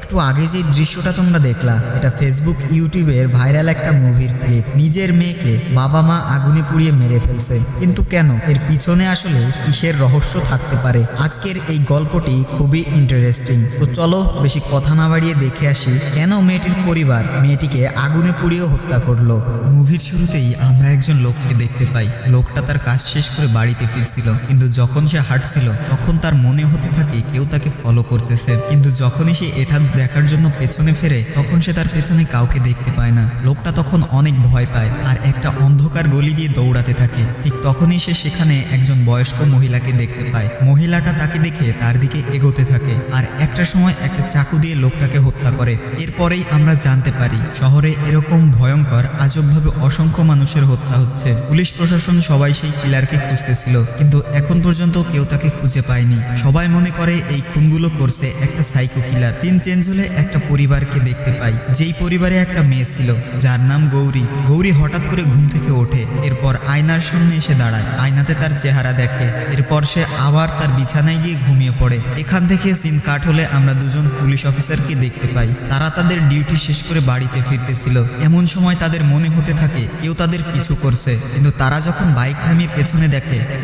একটু আগে যে দৃশ্যটা তোমরা দেখলা, এটা ফেসবুক ইউটিউবের ভাইরাল একটা মুভির ক্লিপ। নিজের মেয়েকে বাবা মা আগুনে পুড়িয়ে মেরে ফেলছে, কিন্তু কেন? এর পিছনে আসলে কিসের রহস্য থাকতে পারে? আজকের এই গল্পটি খুবই ইন্টারেস্টিং। তো চলো বেশি কথা না বাড়িয়ে দেখে আসি কেন মেয়েটির পরিবার মেয়েটিকে আগুনে পুড়িয়ে হত্যা করলো। মুভির শুরুতেই আমরা একজন লোককে দেখতে পাই। লোকটা তার কাজ শেষ করে বাড়িতে ফিরছিল, কিন্তু যখন সে হাঁটছিল তখন তার মনে হতে থাকে কেউ তাকে ফলো করতেছে। কিন্তু যখনই সে এটা দেখার জন্য পেছনে ফেরে তখন সে তার পেছনে কাউকে দেখতে পায় না। লোকটা তখন অনেক ভয় পায় আর একটা অন্ধকার গলি দিয়ে দৌড়াতে থাকে। ঠিক তখনই সে সেখানে একজন বয়স্ক মহিলাকে দেখতে পায়। মহিলাটা তাকে দেখে তার দিকে এগোতে থাকে আর একটা সময় একটা চাকু দিয়ে লোকটাকে হত্যা করে। এরপরেই আমরা জানতে পারি শহরে এরকম ভয়ঙ্কর আজবভাবে অসংখ্য মানুষের হত্যা হচ্ছে। পুলিশ প্রশাসন সবাই সেই কিলারকে খুঁজতেছিল, কিন্তু এখন পর্যন্ত কেউ তাকে খুঁজে পায়নি। সবাই মনে করে এই খুনগুলো করছে একটা সাইকো কিলার। দিন চেঞ্জ হলে একটা পরিবারকে দেখতে পাই, যেই পরিবারে একটা মেয়ে ছিল যার নাম গৌরী। গৌরী হঠাৎ করে ঘুম থেকে ওঠে, এরপর আয়নার সামনে এসে দাঁড়ায়। আয়নাতে তার চেহারা দেখে, এরপর সে আবার তার বিছানায় গিয়ে ঘুমিয়ে পড়ে। এখান থেকে সিন কাট হলে আমরা দুজন পুলিশ অফিসারকে দেখতে পাই। তারা তাদের ডিউটি শেষ করে বাড়িতে ফিরতেছিল। এমন সময় তাদের মনে হতে থাকে কেউ তাদের পিছু করছে, কিন্তু তারা যখন বাইক থামিয়ে পেছনে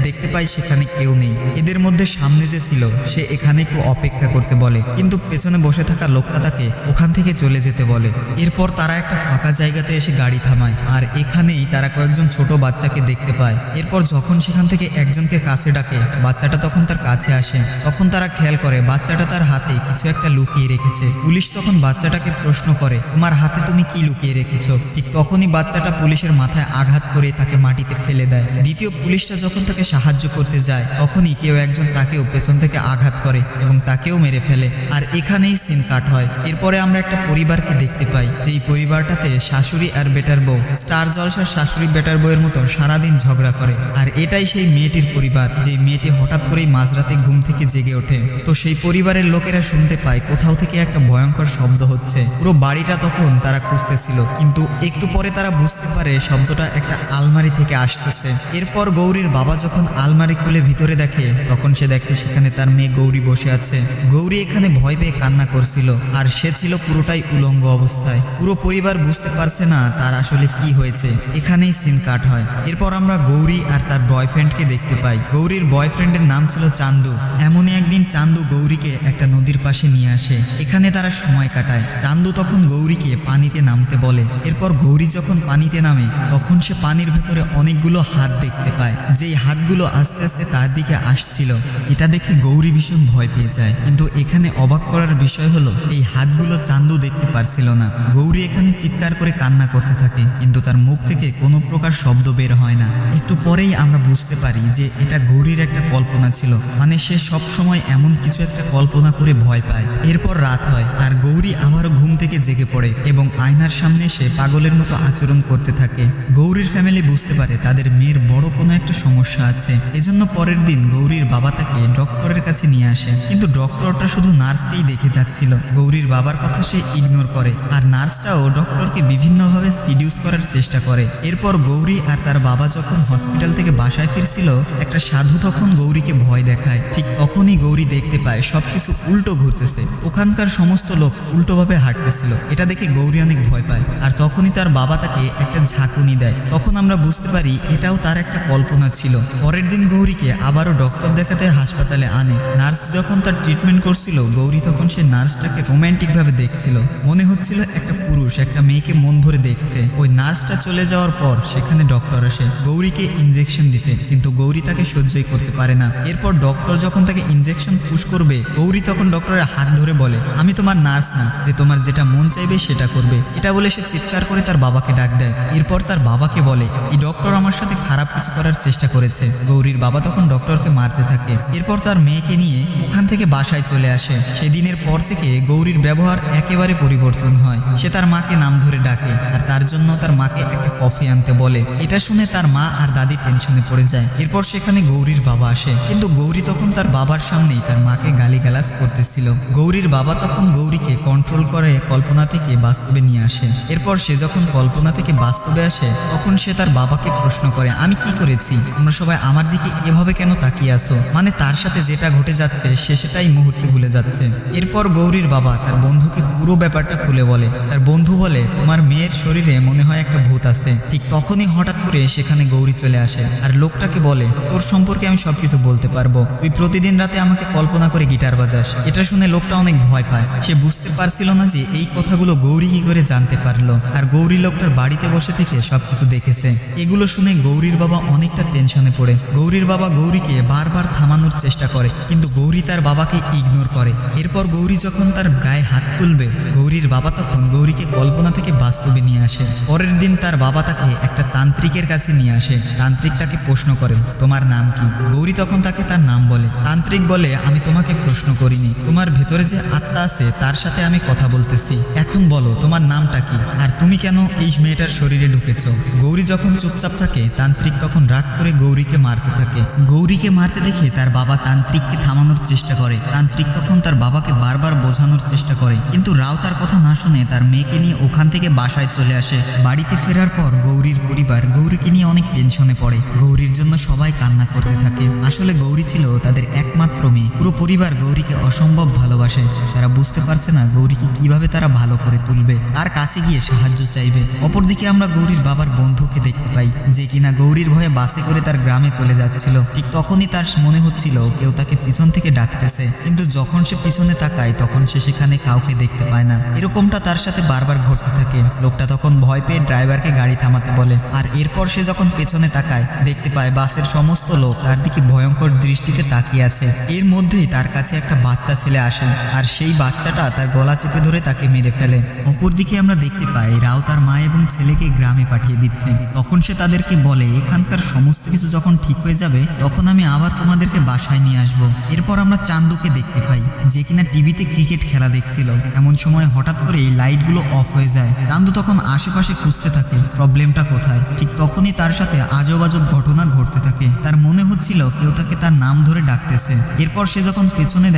দেখতে পায় সেখানে কেউ নেই। এদের মধ্যে সামনে যে ছিল সে এখানে একটু অপেক্ষা করতে বলে, কিন্তু পেছনে বসে থাকা লোকটা তাকে ওখান থেকে চলে যেতে বলে। এরপর তারা একটা ফাঁকা জায়গাতে এসে গাড়ি থামায় আর এখানেই তারা কয়েকজন ছোট বাচ্চাকে দেখতে পায়। এরপর যখন সেখান থেকে একজনকে কাছে ডাকে, বাচ্চাটা তখন তার কাছে আসে। তখন তারা খেয়াল করে বাচ্চাটা তার হাতে কিছু একটা লুকিয়ে রেখেছে। পুলিশ তখন বাচ্চাটাকে প্রশ্ন করে, তোমার হাতে তুমি কি লুকিয়ে রেখেছো? ঠিক তখনই বাচ্চাটা পুলিশের মাথায় আঘাত করে তাকে মাটিতে ফেলে দেয়। দ্বিতীয় পুলিশটা যখন তাকে সাহায্য করতে যায় তখনই কেউ একজন তাকেও পেছন থেকে আঘাত করে এবং তাকেও মেরে ফেলে। আর এখানেই সিন কাট হয়। এরপরে আমরা একটা পরিবারকে দেখতে পাই, যেই পরিবারটাতে শাশুড়ি আর বেটার বউ স্টার জলসার শাশুড়ি বেটার বউয়ের মতো সারাদিন ঝগড়া করে। আর এটাই সেই মেয়েটির পরিবার, যে মেয়েটি হঠাৎ করেই মাঝরাতে ঘুম থেকে জেগে ওঠে। তো সেই পরিবারের লোকেরা শুনতে পায় কোথাও থেকে একটা ভয়ঙ্কর শব্দ হচ্ছে। পুরো বাড়িটা তখন তারা খুঁজতেছিল, কিন্তু একটু পরে তারা বুঝতে পারে শব্দটা একটা আলমারি থেকে আসতেছে। এরপর গৌরীর বাবা যখন আলমারি খুলে ভিতরে দেখে তখন সে দেখে সেখানে তার মেয়ে গৌরী বসে আছে। গৌরী এখানে ভয় পেয়ে কান্না করছিল আর সে ছিল পুরোটাই উলঙ্গ অবস্থায়। পুরো পরিবার বুঝতে পারছে না তার আসলে কি হয়েছে। এখানেই সিন কাট হয়। এরপর আমরা গৌরী আর তার বয়ফ্রেন্ডকে দেখতে পাই। গৌরীর বয়ফ্রেন্ডের নাম ছিল চান্দু। এমনই একদিন চান্দু গৌরীকে একটা নদীর পাশে নিয়ে আসে। এখানে তারা সময় কাটায়। চান্দু তখন গৌরীকে পানিতে নামতে বলে। এরপর গৌরী যখন পানিতে নামে তখন সে পানির ভেতরে অনেকগুলো হাত দেখতে পায়, যেই হাতগুলো আস্তে আস্তে তার দিকে আসছিল। এটা দেখে গৌরী ভীষণ ভয় পেয়ে যায়, কিন্তু এখানে অবাক করার বিষয় হলো এই হাতগুলো চান্দু দেখতে পারছিল না। গৌরী এখানে চিৎকার করে কান্না করতে থাকে, কিন্তু তার মুখ থেকে কোনো প্রকার শব্দ বের হয় না। একটু পরেই আমরা বুঝতে পারি যে এটা গৌরীর একটা কল্পনা ছিল, মানে সে সব সময় এমন কিছু একটা কল্পনা করে ভয় পায়। এরপর রাত হয় আর গৌরী আবারও ঘুম থেকে জেগে পড়ে এবং আয়নার সামনে এসে পাগলের মতো আচরণ করতে থাকে। গৌরীর ফ্যামিলি বুঝতে পারে তাদের মেয়ের বড় কোনো একটা সমস্যা আছে। এজন্য পরের দিন গৌরীর বাবা তাকে ডক্টরের কাছে নিয়ে আসে, কিন্তু ডক্টরটা শুধু নার্সকেই দেখে যাচ্ছিল। গৌরীর বাবার কথা সে ইগনোর করে আর নার্সটাও ডক্টরকে বিভিন্নভাবে সিডিউস করার চেষ্টা করে। এরপর গৌরী আর তার বাবা যখন হসপিটাল থেকে বাসায় ফিরছিল, একটা সাধু তখন গৌরীকে ভয় দেখায়। ঠিক তখনই গৌরী দেখতে পায় সবকিছু উল্টো ঘুরতেছে। ওখানকার সমস্ত লোক উল্টোভাবে হাঁটতেছিল। এটা দেখে গৌরী অনেক ভয় পায় আর তখনই তার বাবা তাকে একটা ঝাঁকুনি দেয়। তখন আমরা বুঝতে পারি এটাও তার একটা কল্পনা ছিল। পরের দিন গৌরীকে আবারও ডক্টর দেখাতে হাসপাতালে আনে। নার্স যখন তার ট্রিটমেন্ট করছিল, গৌরী তখন সে নার্সটাকে রোম্যান্টিক ভাবে দেখছিল। মনে হচ্ছিল একটা পুরুষ একটা মেয়েকে মন ভরে দেখছে। ওই নার্সটা চলে যাওয়ার পর সেখানে ডক্টর আসে গৌরীকে ইনজেকশন দিতে, কিন্তু গৌরী তাকে সহ্যই করতে পারে না। এরপর ডক্টর যখন তাকে ইনজেকশন পুশ করবে, গৌরী তখন ডক্টরের হাত ধরে বলে, আমি তোমার নার্স না যে তোমার যেটা মন চাইবে সেটা করবে। এটা বলে সে চিৎকার করে তার বাবাকে ডাক দেয়। এরপর তার বাবাকে বলে, এই ডক্টর আমার সাথে খারাপ কিছু করার চেষ্টা করেছে। গৌরীর বাবা তখন ডক্টরকে মারতে থাকে। এরপর তার মেয়েকে নিয়ে ওখান থেকে বাসায় চলে আসে। সেদিনের পর থেকে গৌরীর ব্যবহার একেবারে পরিবর্তন হয়। সে তার মাকে নাম ধরে ডাকে আর তার জন্য তার মাকে একটা কফি আনতে বলে। এটা শুনে তার মা আর দাদি টেনশনে পড়ে যায়। এরপর সেখানে গৌরীর বাবা আসে, কিন্তু গৌরী তখন তার বাবার সামনেই তার মাকে গালিগালাজ করতেছিল। গৌরীর বাবা তখন গৌরীকে কন্ট্রোল করে কল্পনা থেকে বাস্তবে নিয়ে আসে। এরপর সে যখন কল্পনা থেকে বাস্তবে আসে তখন সে তার বাবাকে প্রশ্ন করে, আমি কি করেছি? তোমরা সবাই আমার দিকে এভাবে কেন তাকিয়ে আছো? মানে তার সাথে যেটা ঘটে যাচ্ছে সে সেটাই মুহূর্তে ভুলে যাচ্ছে। এরপর গৌরীর বাবা তার বন্ধুকে পুরো ব্যাপারটা খুলে বলে। তার বন্ধু বলে, তোমার মেয়ের শরীরে মনে হয় একটা ভূত আছে। ঠিক তখনই হঠাৎ করে সেখানে গৌরী চলে আসে আর লোকটাকে বলে, তোর সম্পর্কে আমি সবকিছু বলতে পারবো, তুই প্রতিদিন রাতে আমাকে কল্পনা করে গিটার বাজাস। এটা শুনে লোকটা অনেক ভয় পায়। সে বুঝতে পারছিল না যে এই কথাগুলো গৌরী কি করে জানতে পারলো। আর গৌরী লোকটার বাড়িতে বসে থেকে সবকিছু দেখেছে। এগুলো শুনে গৌরীর বাবা অনেকটা টেনশনে পড়ে। গৌরীর বাবা গৌরীকে বারবার থামানোর চেষ্টা করে, কিন্তু গৌরী তার বাবাকে ইগনোর করে। এরপর গৌরী যখন তার গায়ে হাত তুলবে, গৌরীর বাবা তখন গৌরীকে কল্পনা থেকে বাস্তবে নিয়ে আসে। পরের দিন তার বাবা তাকে একটা তান্ত্রিকের কাছে নিয়ে আসে। তান্ত্রিক তাকে প্রশ্ন করে, তোমার নাম কি? গৌরী তখন তাকে তার নাম বলে। তান্ত্রিক বলে, আমি তোমাকে প্রশ্ন করিনি, তোমার ভেতরে যে আত্মা আছে তার সাথে আমি কথা বলতেছি। এখন বলো তোমার নামটা কি, আর তুমি কেন এই মেয়েটার শরীরে ঢুকেছ? গৌরী যখন চুপচাপ থাকে, তান্ত্রিক তখন রাগ করে গৌরীকে মারতে থাকে। গৌরীকে মারতে দেখে তার বাবা তান্ত্রিককে থামানোর চেষ্টা করে। তান্ত্রিক তখন তার বাবাকে বারবার বোঝানোর চেষ্টা করে, কিন্তু রাও তার কথা না শুনে তার মেয়েকে নিয়ে ওখান থেকে বাসায় চলে আসে। বাড়িতে ফেরার পর গৌরীর পরিবার গৌরীকে নিয়ে অনেক টেনশনে পড়ে। গৌরীর জন্য সবাই কান্না করতে থাকে। আসলে গৌরী ছিল তাদের একমাত্র মেয়ে। পুরো পরিবার গৌরীকে অসম্ভব ভালোবাসে। তারা বুঝতে পারছে না গৌরীকে কিভাবে তারা ভালো করে তুলবে, তার কাছে গিয়ে সাহায্য চাইবে। অপরদিকে আমরা গৌরীর বাবার বন্ধুকে দেখতে পাই, যে কিনা গৌরীর ভয়ে বাসে করে তার গ্রামে চলে যাচ্ছিল। ঠিক তখনই তার মনে হচ্ছিল কেউ তাকে পিছন থেকে ডাকতেছে, কিন্তু যখন সে পিছনে তাকায় তখন সে সেখানে কাউকে দেখতে পায় না। এরকমটা তার সাথে বারবার ঘটতে থাকে। লোকটা তখন ভয় পেয়ে ড্রাইভারকে গাড়ি থামাতে বলে। আর এরপর সে যখন পেছনে তাকায়, দেখতে পায় বাসের সমস্ত লোক তার দিকে ভয়ঙ্কর দৃষ্টিতে তাকিয়ে আছে। এর মধ্যেই তার কাছে একটা বাচ্চা ছেলে আসে, আর সেই বাচ্চাটা তার গলা চেপে ধরে তাকে মেরে ফেলে। অপরদিকে আমরা দেখতে পাই রাও তার মা এবং ছেলেকে গ্রামে পাঠিয়ে দিচ্ছে। তখন সে তাদেরকে বলে, এখানকার সমস্ত কিছু যখন ঠিক হয়ে যাবে তখন আমি আবার তোমাদেরকে বাসায় নিয়ে আসবো। এরপর আমরা চান্দুকে দেখতে পাই, যে কিনা টিভিতে ক্রিকেট খেলা দেখছিল। এমন সময় হঠাৎ করে এই লাইটগুলো অফ হয়ে যায়। চান্দু তখন আশেপাশে খুঁজতে থাকে প্রবলেমটা কোথায়। ঠিক তখনই তার সাথে আজব আজব ঘটনা ঘটতে থাকে। তার মনে হচ্ছিল কেউ তাকে তার নাম ধরে ডাকতেছে। এরপর সে যখন পেছনে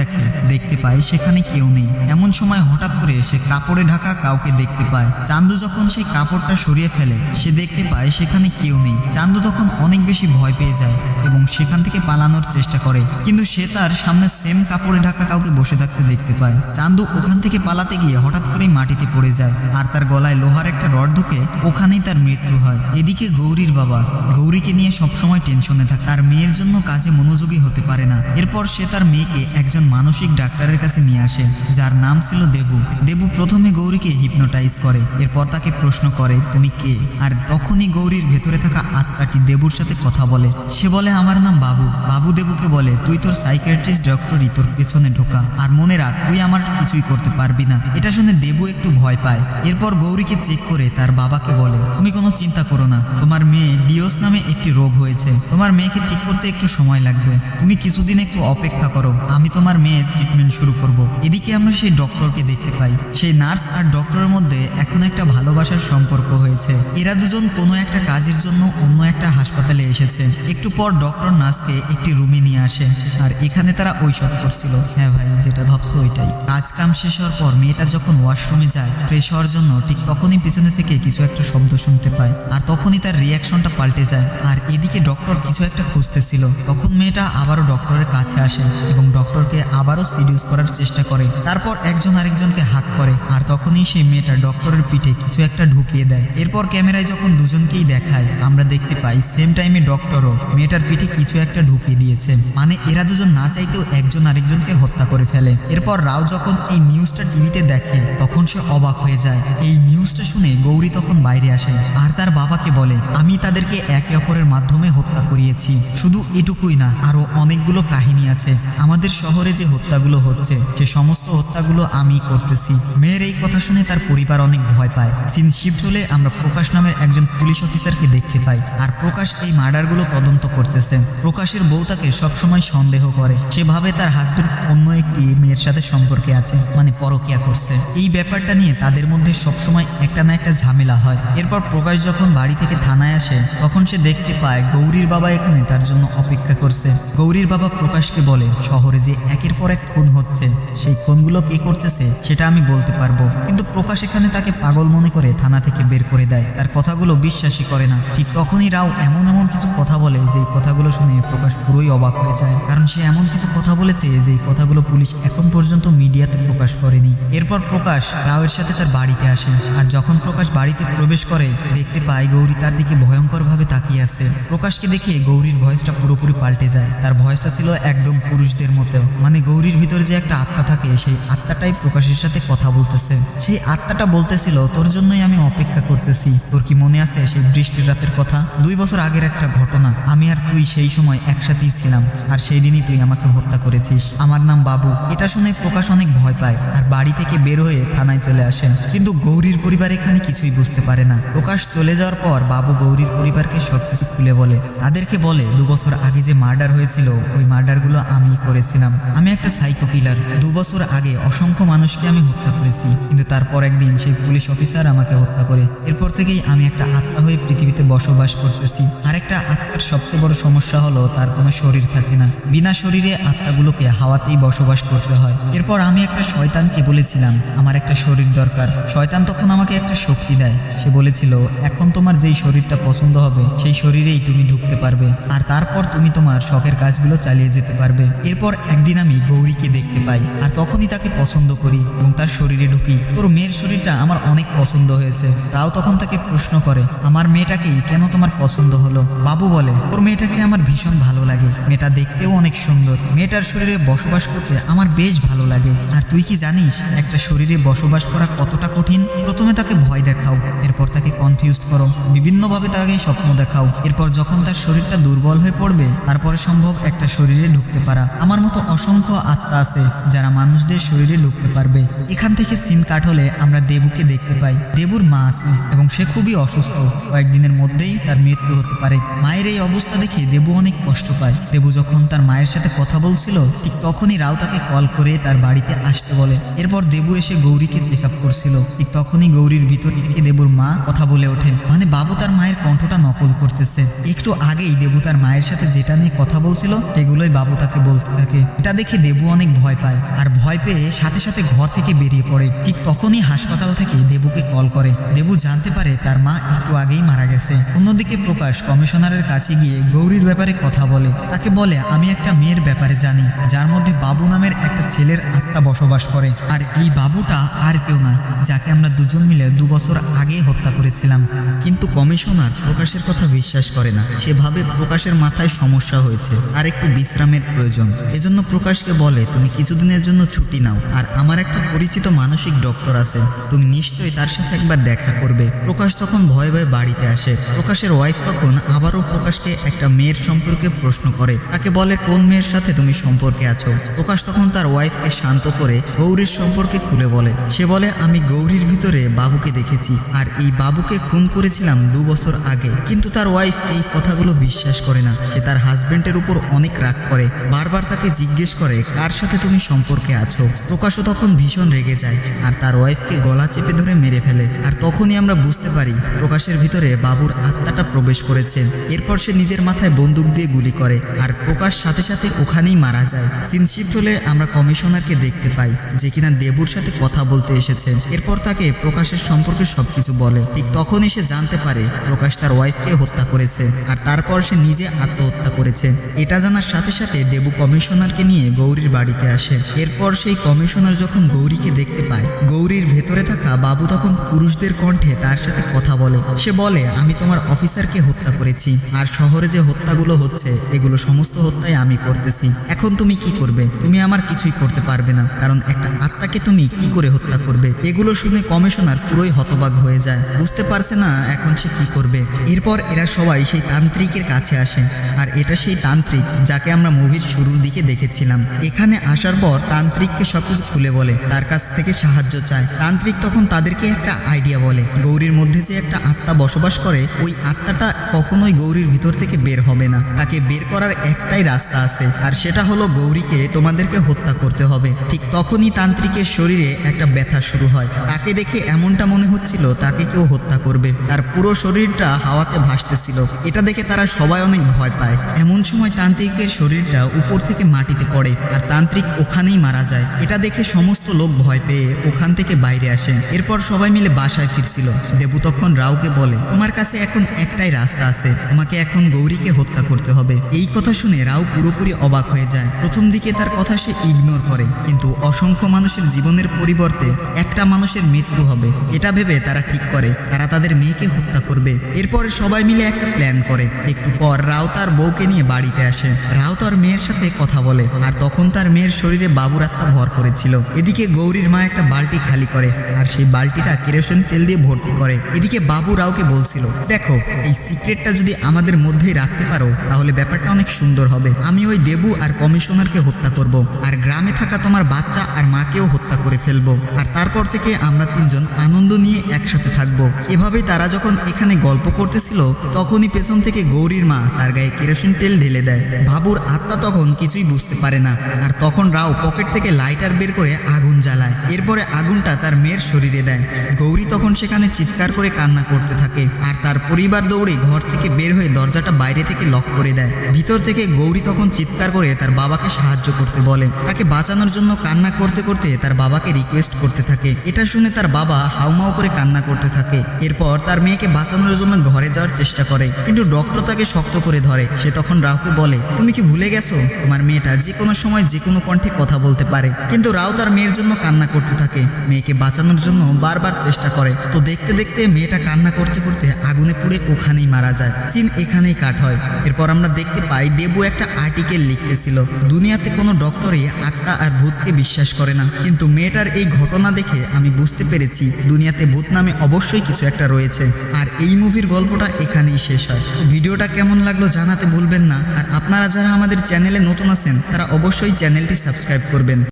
দেখতে পায় সেখানে কেউ নেই। এমন সময় হঠাৎ করে সে কাপড়ে ঢাকা কাউকে দেখতে পায়। চান্দু যখন সেই কাপড়টা সরিয়ে ফেলে, সে দেখতে পায় সেখানে কেউ নেই। চান্দু তখন অনেক বেশি ভয় পেয়ে যায় এবং সেখান থেকে পালানোর চেষ্টা করে, কিন্তু সে তার সামনে সেম কাপড়ে ঢাকা কাউকে বসে থাকতে দেখতে পায়। চান্দু ওখান থেকে পালাতে গিয়ে হঠাৎ করেই মাটিতে পড়ে যায়, আর তার গলায় লোহার একটা রড ঢুকে ওখানেই তার মৃত্যু হয়। এদিকে গৌরীর বাবা গৌরীকে নিয়ে সবসময় টেনশনে থাকে। তার মেয়ের জন্য কাজে মনোযোগী হতে পারে না। এরপর সে তার মেয়েকে একজন মানসিক ডাক্তারের কাছে নিয়ে আসে, যার নাম ছিল দেবু। দেবু প্রথমে গৌরীকে হিপনোটাইজ করে, এরপর তাকে প্রশ্ন করে, তুমি কে? আর তখনই গৌরীর ভেতরে থাকা আত্মাটি দেবুর সাথে কথা বলে। সে বলে, আমার নাম বাবু। বাবু দেবুকে বলে, তুই তোর সাইকিয়াট্রিস্ট ডক্টরই তোর পেছনে ঢোকা, আর মনে রাখ তুই আমার কিছুই করতে পারবি না। এটা শুনে দেবু একটু ভয় পায়। এরপর গৌরীকে চেক করে তার বাবাকে বলে, তুমি কোনো চিন্তা করো না, তোমার মেয়ে ডিওস নামে একটি রোগ হয়েছে, তোমার মেয়েকে ঠিক করতে একটু সময় লাগবে, তুমি কিছুদিন একটু অপেক্ষা করো, আমি তোমার মেয়ের ট্রিটমেন্ট শুরু করব। এদিকে আমরা সেই ডক্টরকে দেখতে পাই। সেই নার্স আর ডক্টরের মধ্যে এখন একটা ভালোবাসার সম্পর্ক হয়েছে। এরা দুজন কোনো একটা কাজের জন্য অন্য একটা হাসপাতালে এসেছে। একটু পর ডক্টর নার্সকে একটি রুমে নিয়ে আসে, আর এখানে তারা ঐসব করছিল। হ্যাঁ ভাই, যেটা ভাবছো ওইটাই। কাজ কাম শেষ হওয়ার পর মেয়েটা যখন ওয়াশরুমে যায় ফ্রেশ হওয়ার জন্য, ঠিক তখনই পিছনে থেকে কিছু একটা শব্দ শুনতে পায়, আর তখনই তার রিয়াকশনটা পাল্টে যায়। আর এদিকে ডক্টর কিছু একটা খুঁজতেছিল। তখন মেয়েটা আবারও ডক্টরের কাছে আসে এবং ডক্টরকে আবারও সিডিউস করার চেষ্টা করে। তারপর একজন আরেকজনকে হাত করে, আর তখনই সেই মেয়েটা ডক্টরের পিঠে কিছু একটা ঢুকিয়ে দেয়। এরপর ক্যামেরায় যখন দুজনকেই দেখায়, আমরা দেখতে পাই সেম টাইমে ডক্টরও মেয়েটার পিঠে কিছু একটা ঢুকিয়ে দিয়েছে। মানে এরা দুজন না চাইতেও একজন আরেকজনকে হত্যা করে ফেলে। এরপর রাও যখন এই নিউজটা টিভিতে দেখে তখন সে অবাক হয়ে যায়। এই নিউজটা শুনে গৌরী তখন বাইরে আসে আর তার বাবাকে বলে, আমি তাদেরকে একে অপরের মাধ্যমে হত্যা করিয়েছি। শুধু এটুকুই না, আরো অনেকগুলো কাহিনী আছে। আমাদের শহরে যে হত্যাগুলো হচ্ছে সে সমস্ত হত্যাগুলো আমি করতেছি। মেয়ের এই কথা শুনে তার পরিবার অনেক ভয় পায়। সিন শিফট হলে আমরা প্রকাশ নামের একজন পুলিশ অফিসারকে দেখতে পাই, আর প্রকাশ এই মার্ডারগুলো তদন্ত করতেছে। প্রকাশের বউ তাকে সবসময় সন্দেহ করে। সে ভাবে তার হাজবেন্ড অন্য একটি মেয়ের সাথে সম্পর্কে আছে, মানে পরকিয়া করছে। এই ব্যাপারটা নিয়ে তাদের মধ্যে সবসময় একটা না একটা ঝামেলা হয়। এরপর প্রকাশ যখন বাড়ি থেকে থানায় আসে তখন সে দেখতে পায় গৌরীর বাবা এখানে তার জন্য অপেক্ষা করছে। গৌরীর বাবা প্রকাশকে বলে, শহরে যে একের পর এক খুন হচ্ছে সেই খুনগুলো কে করতেছে সেটা আমি বলতে পারবো। কিন্তু প্রকাশ এখানে তাকে পাগল মনে করে থানা থেকে বের করে দেয়। তার কথাগুলো বিশ্বাসই করে না। ঠিক তখনই রাও এমন এমন এমন কিছু কথা বলে যেই কথাগুলো শুনে প্রকাশ পুরোই অবাক হয়ে যায়, কারণ সে এমন কিছু কথা বলেছে যেই কথাগুলো পুলিশ এখন পর্যন্ত মিডিয়াতে প্রকাশ করেনি। এরপর প্রকাশ রাওয়ের সাথে তার বাড়িতে আসে, আর যখন প্রকাশ বাড়িতে প্রবেশ করে দেখতে পায় গৌরী তার দিকে ভয়ঙ্করভাবে তাকিয়ে আছে। প্রকাশকে দেখে গৌরীর ভয়েসটা পুরোপুরি পাল্টে যায়। তার ভয়েসটা ছিল একদম পুরুষদের মতো, মানে গৌরীর ভিতরে যে একটা আত্মা থাকে সেই আত্মাটাই প্রকাশের সাথে কথা বলতেছে। সেই আত্মাটা বলতেছিল, তোর জন্যই আমি অপেক্ষা করতেছি। তোর কি মনে আছে সেই বৃষ্টির রাতের কথা? 2 বছর আগের একটা ঘটনা। আমি আর তুই সেই সময় একসাথেই ছিলাম, আর সেই দিনই তুই আমাকে হত্যা করেছিস। আমার নাম বাবু। এটা শুনে প্রকাশ অনেক ভয় পায় আর বাড়ি থেকে বের হয়ে থানায় চলে আসেন। কিন্তু গৌরীর পরিবার এখানে কিছুই বুঝতে পারে না। প্রকাশ চলে যাওয়ার পর বাবু গৌরীর পরিবারকে সবকিছু খুলে বলে। তাদেরকে বলে 2 বছর আগে যে মার্ডার হয়েছিল ওই মার্ডারগুলো আমি করেছিলাম। আমি একটা সাইকো কিলার। 2 বছর আগে অসংখ্য মানুষকে আমি হত্যা করেছি, কিন্তু তারপর একদিন সেই পুলিশ অফিসার আমাকে হত্যা করে। এরপর থেকেই আমি একটা আত্মা হয়ে পৃথিবীতে বসবাস করতেছি। আর একটা আত্মার সবচেয়ে বড় সমস্যা হলো তার কোনো শরীর থাকে না। বিনা শরীরে আত্মাগুলোকে হাওয়াতেই বসবাস করতে হয়। এরপর আমি একটা শয়তানকে বলেছিলাম আমার একটা শরীর দরকার। শয়তান তখন আমাকে একটা শক্তি দেয়। সে বলেছিল, এখন তোমার যেই শরীরটা পছন্দ হবে সেই শরীরেই তুমি ঢুকতে পারবে, আর তারপর তুমি তোমার শখের কাজগুলো চালিয়ে যেতে পারবে। এরপর একদিন আমি গৌরীকে দেখতে পাই, আর তখনই তাকে পছন্দ করি এবং তার শরীরে ঢুকি। তোর মেয়ের শরীরটা আমার অনেক পছন্দ হয়েছে। রাও তখন তাকে প্রশ্ন করে, আমার মেয়েটাকেই কেন তোমার পছন্দ হলো? বাবু বলে, তোর মেয়েটাকে আমার ভীষণ ভালো লাগে। মেয়েটা দেখতেও অনেক সুন্দর। মেয়েটার শরীরে বসবাস করতে আমার বেশ ভালো লাগে। আর তুই কি জানিস একটা শরীরে বসবাস করা কতটা কঠিন? প্রথমে তাকে ভয় দেখাও, এরপর তাকে কনফিউজ করো, বিভিন্নভাবে তাকে স্বপ্ন দেখাও। এরপর যখন তার শরীরটা দুর্বল হয়ে পড়বে তারপরে সম্ভব একটা শরীরে ঢুকতে পারা। আমার মতো অসংখ্য আত্মা আছে যারা মানুষদের শরীরে ঢুকতে পারবে। এখান থেকে সিন কাট হলে আমরা দেবুকে দেখতে পাই। দেবুর মা আছে এবং সে খুবই অসুস্থ। কয়েকদিনের মধ্যেই তার মৃত্যু হতে পারে। মায়ের এই অবস্থা দেখে দেবু অনেক কষ্ট পায়। দেবু যখন তার মায়ের সাথে কথা বলছিল ঠিক তখনই রাও তাকে কল করে তার বাড়িতে আসতে বলে। এরপর দেবু এসে গৌরীকে চেক আপ করছিল। ঠিক তখনই গৌরীর ভিতর থেকে দেবুর মা কথা বলে ওঠে, মানে বাবু তার মায়ের কণ্ঠটা নকল করতেছে। একটু আগেই দেবু তার মায়ের সাথে যেটা নিয়ে কথা বলছিল সেগুলোই বাবু তাকে বলতে থাকে। এটা দেখে দেবু অনেক ভয় পায়, আর ভয় পেয়ে সাথে সাথে ঘর থেকে বেরিয়ে পড়ে। ঠিক তখনই হাসপাতাল থেকে দেবুকে কল করে। দেবু জানতে পারে তার মা একটু আগেই মারা গেছে। অন্যদিকে প্রকাশ কমিশনারের কাছে গিয়ে গৌরীর ব্যাপারে কথা বলে। তাকে বলে, আমি একটা মেয়ের ব্যাপারে জানি যার মধ্যে বাবু নামের একটা ছেলের আত্মা বসবাস করে, আর এই বাবুটা আর কেউ না, যাকে আমরা দুজন মিলে 2 বছর আগে হত্যা করেছিলাম। কিন্তু কমিশনার প্রকাশের কথা বিশ্বাস করে না। সে ভাবে প্রকাশের মাথায় সমস্যা হয়েছে আর একটু বিশ্রামের প্রয়োজন। এজন্য প্রকাশকে বলে, তুমি কিছুদিনের জন্য ছুটি নাও, আর আমার একটা পরিচিত মানসিক ডক্টর আছে, তুমি নিশ্চয়ই তার সাথে একবার দেখা করবে। প্রকাশ তখন ভয়ে ভয়ে বাড়িতে আসে। প্রকাশের ওয়াইফ তখন আবারও প্রকাশকে একটা মেয়ের সম্পর্কে প্রশ্ন করে। তাকে বলে, কোন মেয়ের সাথে তুমি সম্পর্কে আছো? প্রকাশ তখন তার ওয়াইফকে শান্ত করে গৌরীর সম্পর্কে খুলে বলে। সে বলে, আমি গৌরীর ভিতরে বাবুকে দেখেছি, আর এই বাবুকে খুন করেছিলাম 2 বছর আগে। কিন্তু তার ওয়াইফ এই কথাগুলো বিশ্বাস করে না। সে তার হাজবেন্ডের উপর অনেক রাগ করে, বারবার তাকে জিজ্ঞেস করে কার সাথে তুমি সম্পর্কে আছো। প্রকাশও তখন ভীষণ রেগে যায় আর তার ওয়াইফকে গলা চেপে ধরে মেরে ফেলে। আর তখনই আমরা বুঝতে পারি প্রকাশের ভিতরে বাবুর আত্মাটা প্রবেশ করেছে। এরপর সে নিজের মাথায় বন্দুক দিয়ে গুলি করে, আর প্রকাশ সাথে সাথে ওখানেই মারা যায়। সিন শিফট হলে আমরা কমিশনারকে দেখতে পাই, যে কিনা দেবুর সাথে কথা বলতে এসেছে। এরপর তাকে প্রকাশের সম্পর্কে সবকিছু বলে। ঠিক তখনই সে জানতে পারে প্রকাশ তার ওয়াইফকে হত্যা করেছে, আর তারপর সে নিজে আত্মহত্যা করেছে। এটা জানার সাথে সাথে দেবু কমিশনারকে নিয়ে গৌরীর বাড়িতে আসে। এরপর সেই কমিশনার যখন গৌরীকে দেখতে পায়, গৌরীর ভেতরে থাকা বাবু তখন পুরুষদের কণ্ঠে তার সাথে কথা বলে। সে বলে, আমি তোমার অফিসারকে হত্যা করেছি, আর শহরে যে হত্যাগুলো হচ্ছে এগুলো সমস্ত হত্যাই আমি করতেছি। এখন তুমি কি করবে? তুমি আমার কিছুই করতে পারবে না, কারণ একটা আত্মাকে তুমি কি করে হত্যা করবে? এগুলো শুনে কমিশনার পুরোই হতবাক হয়ে যায়, বুঝতে পারছে না এখন সে কি করবে। এরপর এরা সবাই সেই তান্ত্রিকের কাছে আসে, আর এটা সেই তান্ত্রিক যাকে আমরা মুভির শুরুর দিকে দেখেছিলাম। এখানে আসার পর তান্ত্রিককে সবকিছু খুলে বলে, তার কাছ থেকে সাহায্য চায়। তান্ত্রিক তখন তাদেরকে একটা আইডিয়া বলে, গৌরীর মধ্যে যে একটা আত্মা বসবাস করে ওই আত্মাটা কখনোই গৌরীর ভিতর থেকে বের হবে না। তাকে বের করার একটাই রাস্তা আছে, আর সেটা হলো গৌরীকে তোমাদেরকে হত্যা করতে হবে। ঠিক তখনই তান্ত্রিকের শরীরে একটা ব্যথা শুরু হয়। তাকে দেখে এমনটা মনে হচ্ছিল তাকে কেউ হত্যা করবে। তার পুরো শরীরটা হাওয়াতে ভাসতেছিল। এটা দেখে তারা সবাই অনেক ভয় পায়। এমন সময় তান্ত্রিকের শরীরটা উপর থেকে মাটিতে পড়ে, আর তান্ত্রিক ওখানেই মারা যায়। এটা দেখে সমস্ত লোক ভয় পেয়ে ওখান থেকে বাইরে আসেন। এরপর সবাই মিলে বাসায় ফিরছিল। দেবু তখন রাওকে বলে, তোমার কাছে এখন একটাই রাস্তা রাস্তা আছে, তোমাকে এখন গৌরীকে হত্যা করতে হবে। এই কথা শুনে রাও পুরোপুরি অবাক হয়ে যায়। প্রথম দিকে তার কথা সে ইগনোর করে, কিন্তু অসংখ্য মানুষের জীবনের পরিবর্তে একটা মানুষের মৃত্যু হবে এটা ভেবে তারা ঠিক করে তারা তাদের মেয়েকে হত্যা করবে। এরপরে সবাই মিলে একটা প্ল্যান করে। একটু পর রাও তার বউকে নিয়ে বাড়িতে আসে। রাও তার মেয়ের সাথে কথা বলে, আর তখন তার মেয়ের শরীরে বাবুর আত্মা ভর করেছিল। এদিকে গৌরীর মা একটা বালতি খালি করে, আর সেই বালতিটা কেরোসিন তেল দিয়ে ভর্তি করে। এদিকে বাবু রাওকে বলছিল, দেখো এই সিক্রেটটা যদি আমাদের মধ্যেই রাখতে পারো তাহলে ব্যাপারটা অনেক সুন্দর হবে। আমি ওই দেবু আর কমিশনারকে হত্যা করব, আর গ্রামে থাকা তোমার বাচ্চা আর মাকেও হত্যা করে ফেলবো, আর তারপর থেকে আমরা তিনজন আনন্দ নিয়ে একসাথে থাকবো। এভাবেই তারা যখন এখানে গল্প করতেছিল তখনই পেছন থেকে গৌরীর মা তার গায়ে কেরোসিন তেল ঢেলে দেয়। বাবুর আত্মা তখন কিছুই বুঝতে পারে না, আর তখন রাও পকেট থেকে লাইটার বের করে আগুন জ্বালায়। এরপরে আগুনটা তার মেয়ের শরীরে দেয়। গৌরী তখন সেখানে চিৎকার করে কান্না করতে থাকে, আর তার পরিবার দৌড়ে ঘর থেকে বের হয়ে দরজাটা বাইরে থেকে লক করে দেয়। ভিতর থেকে গৌরী তখন চিৎকার করে তার বাবাকে সাহায্য করতে বলে। তাকে বাঁচানোর জন্য কান্না করতে করতে তার বাবাকে রিকোয়েস্ট করতে থাকে। এটা শুনে তার বাবা হাউমাউ করে কান্না করতে থাকে। এরপর তার মেয়েকে বাঁচানোর জন্য ঘরে যাওয়ার চেষ্টা করে, কিন্তু ডক্টর তাকে শক্ত করে ধরে। সে তখন রাওকে বলে, তুমি কি ভুলে গেছো তোমার মেয়েটা যে কোনো সময় যে কোনো কণ্ঠে কথা বলতে পারে? কিন্তু রাও তার মেয়ের জন্য কান্না করতে থাকে, মেয়েকে বাঁচানোর জন্য বারবার চেষ্টা করে। তো দেখতে দেখতে মেয়েটা কান্না করতে করতে আগুনে পুড়ে ওখানেই মারা যায়। সিন এখানেই কাট হয়। এরপর আমরা দেখতে পাই দেবু একটা আর্টিকেল লিখতেছিল, দুনিয়াতে কোনো ডক্টরই আত্মা আর ভূতকে বিশ্বাস করে না, কিন্তু মেয়েটার এই ঘটনা দেখে আমি বুঝতে পেরেছি দুনিয়াতে ভূত নামে অবশ্যই কিছু একটা রয়েছে। আর এই মুভির গল্পটা এখানেই শেষ হয়। ভিডিওটা কেমন লাগলো জানাতে ভুলবেন না, আর আপনারা যারা আমাদের চ্যানেলে নতুন আছেন তারা অবশ্যই চ্যানেলটি সাবস্ক্রাইব করবেন।